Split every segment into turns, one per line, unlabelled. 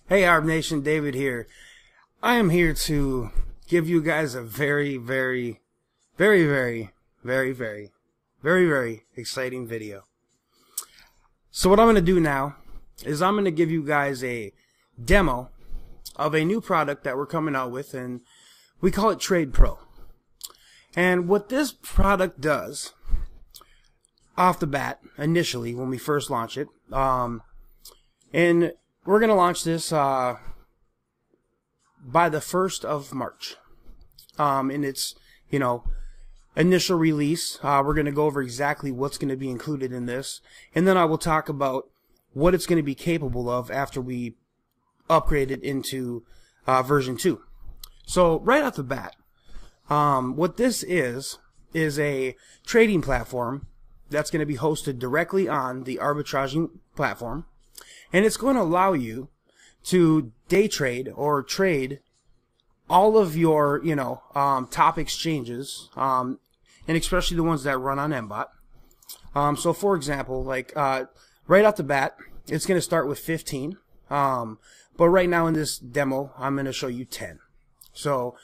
Hey Arb Nation, David here. I am here to give you guys a very exciting video. So what I'm going to do now is I'm going to give you guys a demo of a new product that we're coming out with, and we call it Trade Pro. And what this product does off the bat, initially when we first launch it, and we're going to launch this by the 1st of March. In its, initial release, we're going to go over exactly what's going to be included in this, and then I will talk about what it's going to be capable of after we upgrade it into version 2. So right off the bat, what this is a trading platform that's going to be hosted directly on the arbitraging platform, and it's going to allow you to day trade or trade all of your top exchanges, and especially the ones that run on MBOT. So for example, like right off the bat, it's going to start with 15, but right now in this demo I'm going to show you 10. So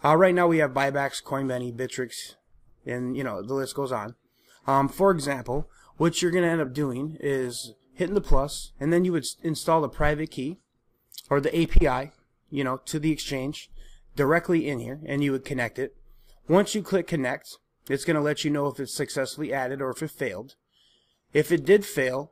right now we have buybacks, Coinbase, Bittrex, and the list goes on. For example, what you're going to end up doing is hitting the plus, and then you would install the private key or the API, to the exchange directly in here, and you would connect it. Once you click connect, it's going to let you know if it's successfully added or if it failed. If it did fail,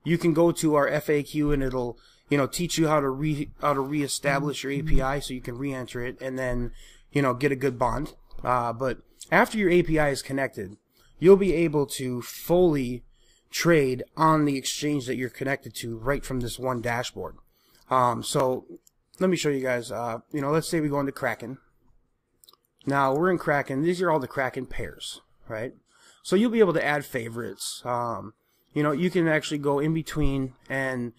you can go to our FAQ, and it'll teach you how to reestablish your API so you can re-enter it and then get a good bond. But after your API is connected, you'll be able to fully trade on the exchange that you're connected to right from this one dashboard. So let me show you guys. Let's say we go into Kraken. Now we're in Kraken. These are all the Kraken pairs, right? So you'll be able to add favorites. You can actually go in between and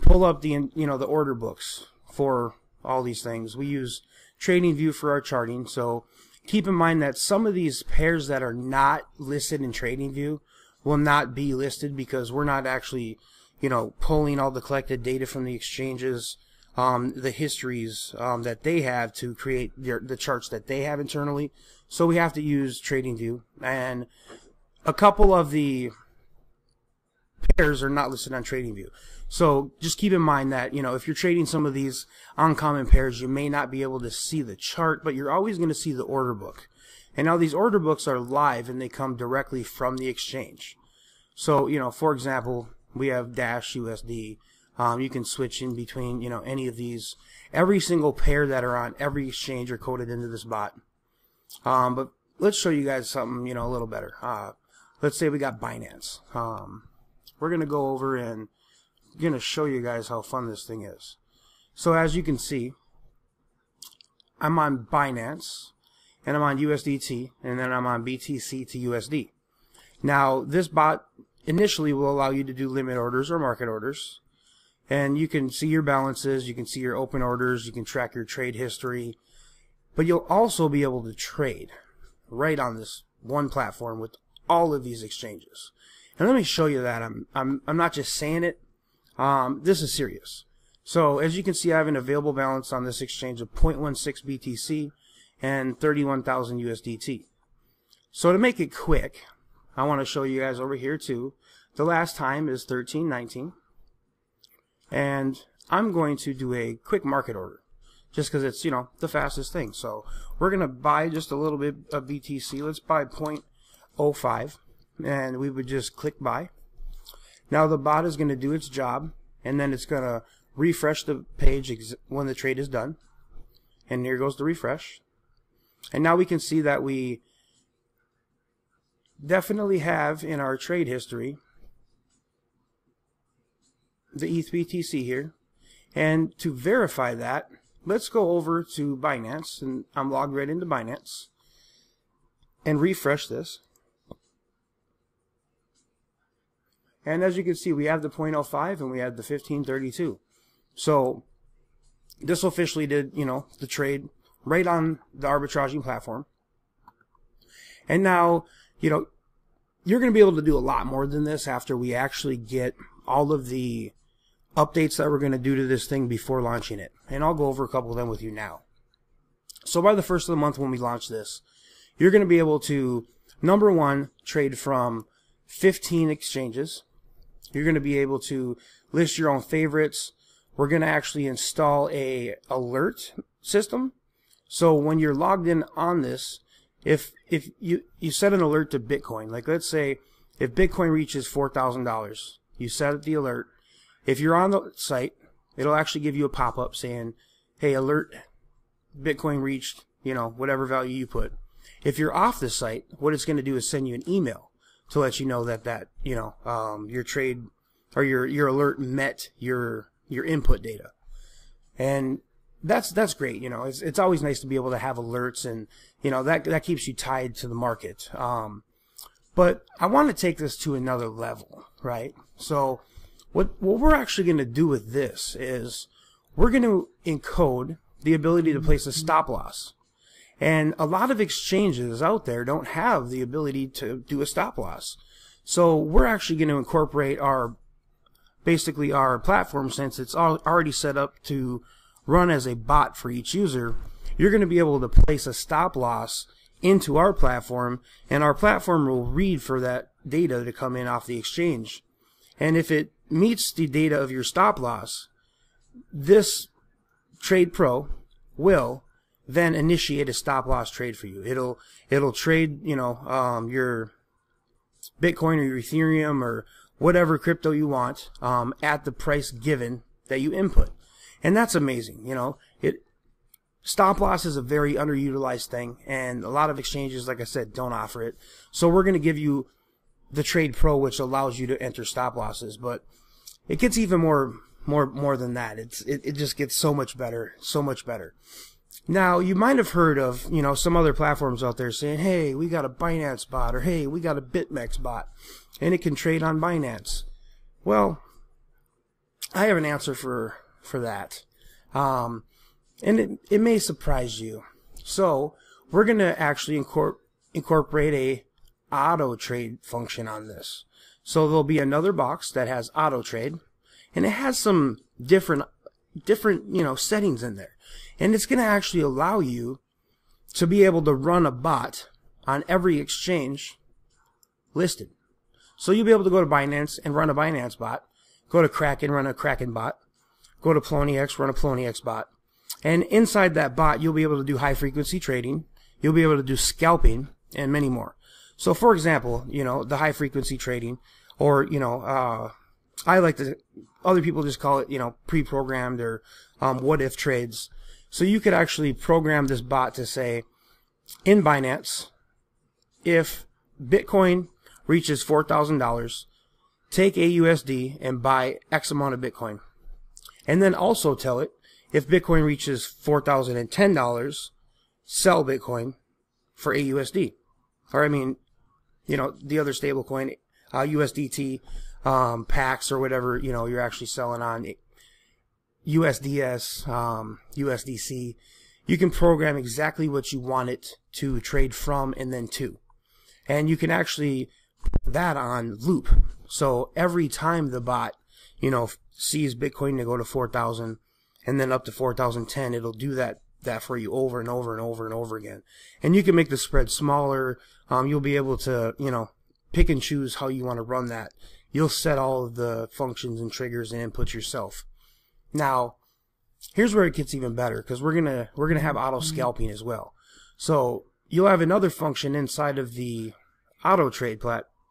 pull up the the order books for all these things. We use TradingView for our charting, so keep in mind that some of these pairs that are not listed in TradingView will not be listed because we're not actually pulling all the collected data from the exchanges, the histories that they have to create the charts that they have internally. So we have to use TradingView, and a couple of the pairs are not listed on TradingView. So just keep in mind that if you're trading some of these uncommon pairs, you may not be able to see the chart, but you're always going to see the order book. And now these order books are live, and they come directly from the exchange. So for example, we have Dash USD. You can switch in between any of these. Every single pair that are on every exchange are coded into this bot. But let's show you guys something a little better. Let's say we got Binance. We're gonna go over and gonna show you guys how fun this thing is. So as you can see, I'm on Binance, and I'm on USDT, and then I'm on BTC to USD. Now this bot initially will allow you to do limit orders or market orders, and you can see your balances, you can see your open orders, you can track your trade history, but you'll also be able to trade right on this one platform with all of these exchanges. And let me show you that I'm not just saying it. This is serious. So as you can see, I have an available balance on this exchange of 0.16 BTC and 31,000 USDT. So to make it quick, I want to show you guys over here too. The last time is 13.19, and I'm going to do a quick market order just because it's the fastest thing. So we're gonna buy just a little bit of BTC. Let's buy 0.05, and we would just click buy. Now the bot is going to do its job, and then it's going to refresh the page when the trade is done, and here goes the refresh. And now we can see that we definitely have in our trade history the ETH BTC here. And to verify that, let's go over to Binance, and I'm logged right into Binance, and refresh this. And as you can see, we have the 0.05 and we have the 1532. So this officially did the trade right on the arbitraging platform. And now you're going to be able to do a lot more than this after we actually get all of the updates that we're going to do to this thing before launching it. And I'll go over a couple of them with you now. So by the first of the month when we launch this, you're going to be able to, number one, trade from 15 exchanges. You're going to be able to list your own favorites. We're going to actually install a alert system. So when you're logged in on this, if you set an alert to Bitcoin, like let's say if Bitcoin reaches $4,000, you set the alert. If you're on the site, it'll actually give you a pop-up saying, hey, alert, Bitcoin reached, whatever value you put. If you're off the site, what it's going to do is send you an email to let you know that your trade or your alert met your input data. And that's great. It's always nice to be able to have alerts, and that keeps you tied to the market. But I want to take this to another level, right? So what we're actually going to do with this is we're going to encode the ability to place a stop loss. And a lot of exchanges out there don't have the ability to do a stop loss. So we're actually going to incorporate our platform, since it's already set up to run as a bot for each user. You're going to be able to place a stop loss into our platform, and our platform will read for that data to come in off the exchange. And if it meets the data of your stop loss, this Trade Pro will then initiate a stop loss trade for you. It'll trade, your Bitcoin or your Ethereum or whatever crypto you want at the price given that you input. And that's amazing. Stop loss is a very underutilized thing, and a lot of exchanges, like I said, don't offer it. So we're going to give you the Trade Pro, which allows you to enter stop losses. But it gets even more than that. It just gets so much better, so much better. Now, you might have heard of, some other platforms out there saying, hey, we got a Binance bot, or hey, we got a BitMEX bot, and it can trade on Binance. Well, I have an answer for that. And it may surprise you. So we're going to actually incorporate a auto trade function on this. So there'll be another box that has auto trade, and it has some different settings in there. And it's going to actually allow you to be able to run a bot on every exchange listed. So you'll be able to go to Binance and run a Binance bot, go to Kraken, run a Kraken bot, go to Poloniex, run a Poloniex bot. And inside that bot, you'll be able to do high frequency trading, you'll be able to do scalping, and many more. So for example, the high frequency trading, or, other people just call it, pre-programmed or what if trades. So you could actually program this bot to say, in Binance, if Bitcoin reaches $4,000, take AUSD and buy X amount of Bitcoin. And then also tell it, if Bitcoin reaches $4,010, sell Bitcoin for AUSD. Or the other stable coin, USDT, PAX or whatever, you're actually selling on USDS, USDC. You can program exactly what you want it to trade from and then to. And you can actually put that on loop. So every time the bot, sees Bitcoin to go to 4,000 and then up to 4,010, it'll do that for you over and over and over and over again. And you can make the spread smaller. You'll be able to, pick and choose how you want to run that. You'll set all of the functions and triggers and inputs yourself. Now, here's where it gets even better, because we're gonna have auto scalping as well. So you'll have another function inside of the auto trade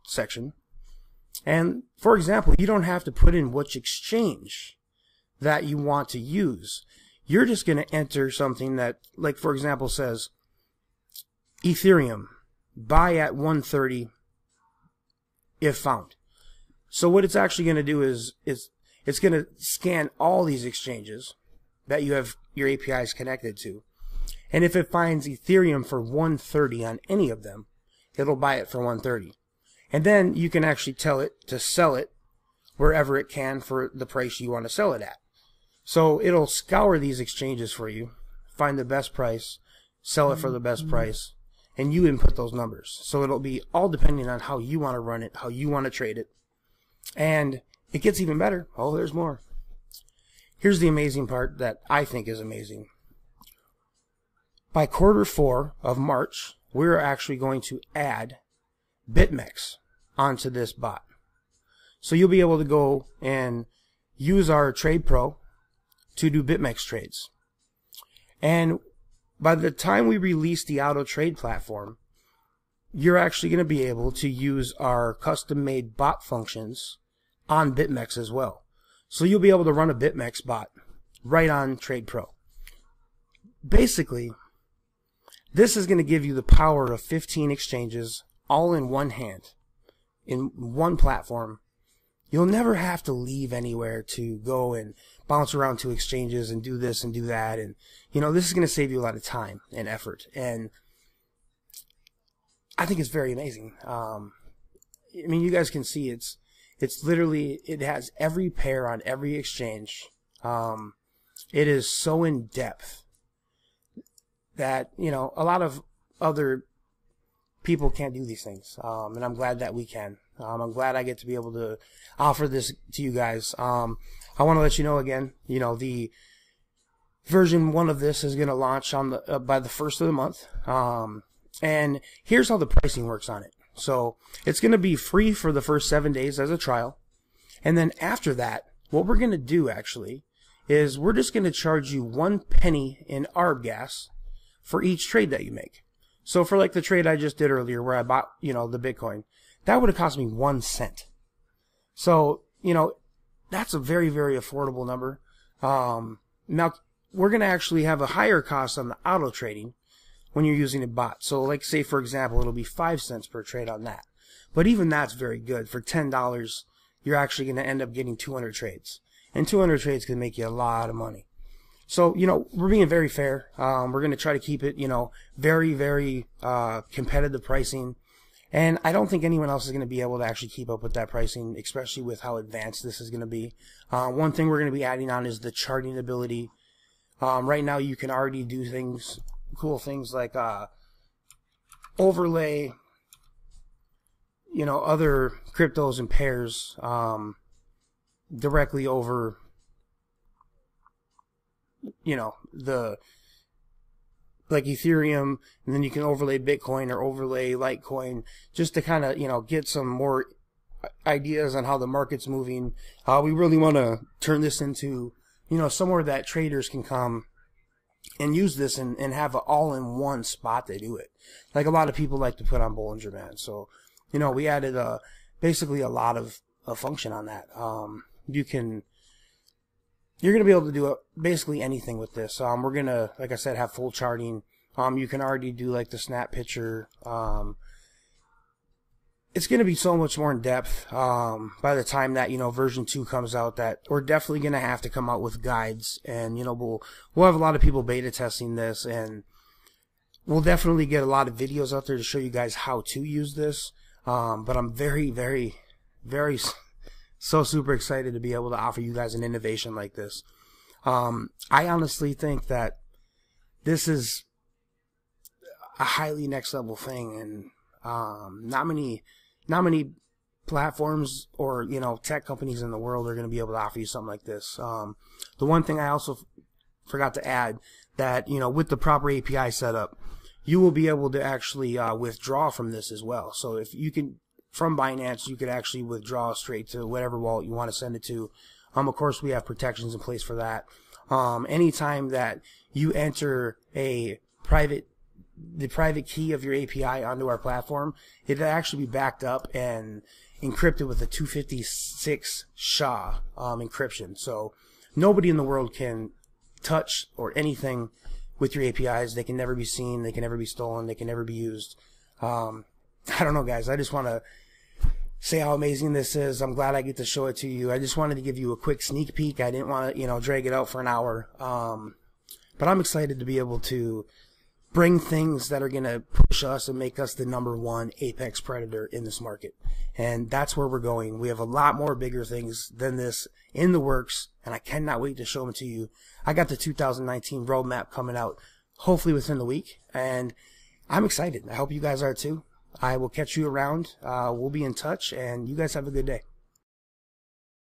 section. And for example, you don't have to put in which exchange that you want to use. You're just going to enter something that, like for example, says Ethereum, buy at 130 if found. So what it's actually going to do is it's going to scan all these exchanges that you have your APIs connected to. And if it finds Ethereum for 130 on any of them, it'll buy it for 130. And then you can actually tell it to sell it wherever it can for the price you want to sell it at. So it'll scour these exchanges for you, find the best price, sell it for the best price, and you input those numbers. So it'll be all depending on how you want to run it, how you want to trade it. And it gets even better. Oh, there's more. here's the amazing part that I think is amazing. By Q4 of March, we're actually going to add BitMEX onto this bot. So you'll be able to go and use our Trade Pro to do BitMEX trades. And by the time we release the auto trade platform, you're actually going to be able to use our custom-made bot functions on BitMEX as well. So you'll be able to run a BitMEX bot right on Trade Pro. Basically, this is going to give you the power of 15 exchanges all in one hand, in one platform. You'll never have to leave anywhere to go and bounce around to exchanges and do this and do that. And, this is going to save you a lot of time and effort. And I think it's very amazing. You guys can see it's literally, it has every pair on every exchange. It is so in depth that, a lot of other people can't do these things. And I'm glad that we can. I'm glad I get to be able to offer this to you guys. I want to let you know again, the version 1 of this is going to launch on the by the 1st of the month. And here's how the pricing works on it. So it's going to be free for the first 7 days as a trial. And then after that, what we're going to do actually is we're just going to charge you 1 penny in ARB gas for each trade that you make. So for like the trade I just did earlier where I bought, the Bitcoin, that would have cost me 1 cent. So, that's a very, very affordable number. Now we're going to actually have a higher cost on the auto trading when you're using a bot. So like say for example, it'll be 5 cents per trade on that. But even that's very good. For $10, you're actually going to end up getting 200 trades. And 200 trades can make you a lot of money. So, we're being very fair. We're going to try to keep it, very, very competitive pricing. And I don't think anyone else is going to be able to actually keep up with that pricing, especially with how advanced this is going to be. One thing we're going to be adding on is the charting ability. Right now you can already do cool things like overlay, other cryptos and pairs directly over, like Ethereum, and then you can overlay Bitcoin or overlay Litecoin just to kind of, get some more ideas on how the market's moving. We really want to turn this into, somewhere that traders can come and use this and have an all-in-one spot they do it. Like a lot of people like to put on Bollinger Bands. So, we added basically a lot of function on that. You're going to be able to do basically anything with this. We're going to, like I said, have full charting. You can already do like the snap picture. It's going to be so much more in depth by the time that, version 2 comes out, that we're definitely going to have to come out with guides. And, we'll have a lot of people beta testing this, and we'll definitely get a lot of videos out there to show you guys how to use this. But I'm very, very, very so super excited to be able to offer you guys an innovation like this. I honestly think that this is a highly next level thing, and not many platforms or tech companies in the world are going to be able to offer you something like this. The one thing I also forgot to add, that with the proper API setup, you will be able to actually withdraw from this as well. So if you can, from Binance, you could actually withdraw straight to whatever wallet you want to send it to. Of course, we have protections in place for that. Anytime that you enter the private key of your API onto our platform, it'll actually be backed up and encrypted with a 256 SHA encryption. So nobody in the world can touch or anything with your APIs. They can never be seen. They can never be stolen. They can never be used. I don't know, guys. I just want to say how amazing this is. I'm glad I get to show it to you. I just wanted to give you a quick sneak peek. I didn't want to, drag it out for an hour. But I'm excited to be able to bring things that are going to push us and make us the #1 apex predator in this market. And that's where we're going. We have a lot more bigger things than this in the works, and I cannot wait to show them to you. I got the 2019 roadmap coming out hopefully within the week, and I'm excited. I hope you guys are too. I will catch you around. We'll be in touch, and you guys have a good day.